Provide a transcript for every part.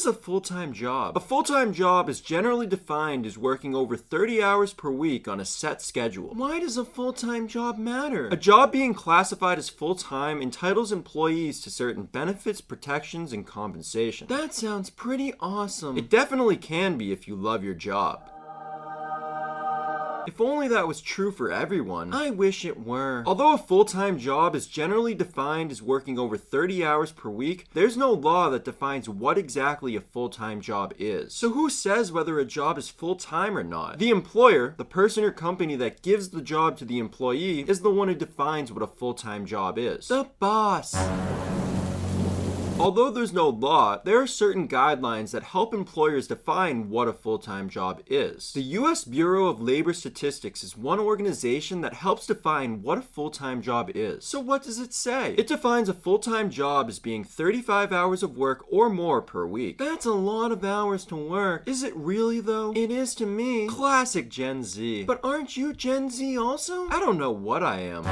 is a full-time job? A full-time job is generally defined as working over 30 hours per week on a set schedule. Why does a full-time job matter? A job being classified as full-time entitles employees to certain benefits, protections, and compensation. That sounds pretty awesome. It definitely can be if you love your job. If only that was true for everyone. I wish it were. Although a full-time job is generally defined as working over 30 hours per week, there's no law that defines what exactly a full-time job is. So who says whether a job is full-time or not? The employer, the person or company that gives the job to the employee, is the one who defines what a full-time job is. The boss. Although there's no law, there are certain guidelines that help employers define what a full-time job is. The U.S. Bureau of Labor Statistics is one organization that helps define what a full-time job is. So what does it say? It defines a full-time job as being 35 hours of work or more per week. That's a lot of hours to work. Is it really though? It is to me. Classic Gen Z. But aren't you Gen Z also? I don't know what I am.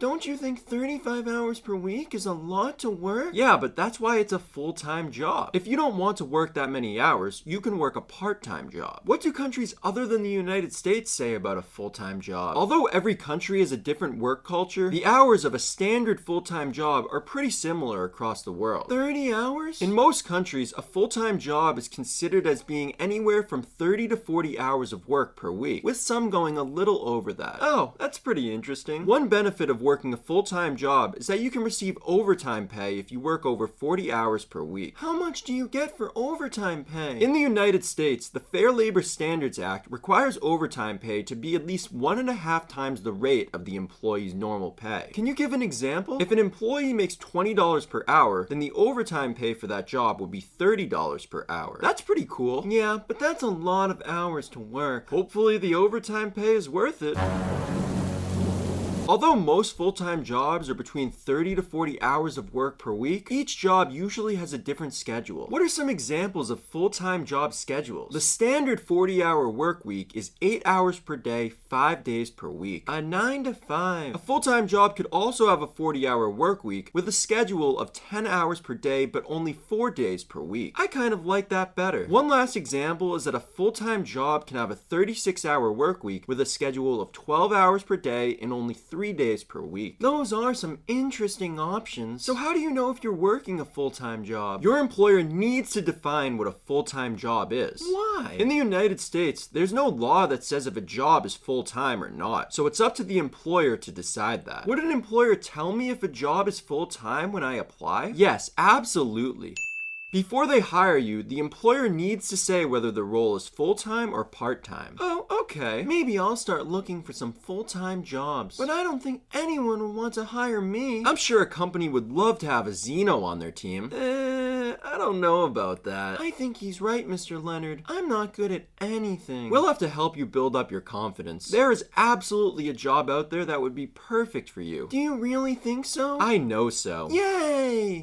Don't you think 35 hours per week is a lot to work? Yeah, but that's why it's a full-time job. If you don't want to work that many hours, you can work a part-time job. What do countries other than the United States say about a full-time job? Although every country has a different work culture, the hours of a standard full-time job are pretty similar across the world. 30 hours? In most countries, a full-time job is considered as being anywhere from 30 to 40 hours of work per week, with some going a little over that. Oh, that's pretty interesting. One benefit of working a full-time job is that you can receive overtime pay if you work over 40 hours per week. How much do you get for overtime pay? In the United States, the Fair Labor Standards Act requires overtime pay to be at least 1.5 times the rate of the employee's normal pay. Can you give an example? If an employee makes $20 per hour, then the overtime pay for that job will be $30 per hour. That's pretty cool. Yeah, but that's a lot of hours to work. Hopefully the overtime pay is worth it. Although most full-time jobs are between 30 to 40 hours of work per week, each job usually has a different schedule. What are some examples of full-time job schedules? The standard 40-hour work week is 8 hours per day, 5 days per week. A 9 to 5. A full-time job could also have a 40-hour work week with a schedule of 10 hours per day but only 4 days per week. I kind of like that better. One last example is that a full-time job can have a 36-hour work week with a schedule of 12 hours per day and only 3 days per week. Those are some interesting options. So how do you know if you're working a full-time job? Your employer needs to define what a full-time job is. Why? In the United States, there's no law that says if a job is full-time or not. So it's up to the employer to decide that. Would an employer tell me if a job is full-time when I apply? Yes, absolutely. Before they hire you, the employer needs to say whether the role is full-time or part-time. Oh, okay. Maybe I'll start looking for some full-time jobs. But I don't think anyone would want to hire me. I'm sure a company would love to have a Xeno on their team. I don't know about that. I think he's right, Mr. Leonard. I'm not good at anything. We'll have to help you build up your confidence. There is absolutely a job out there that would be perfect for you. Do you really think so? I know so. Yay!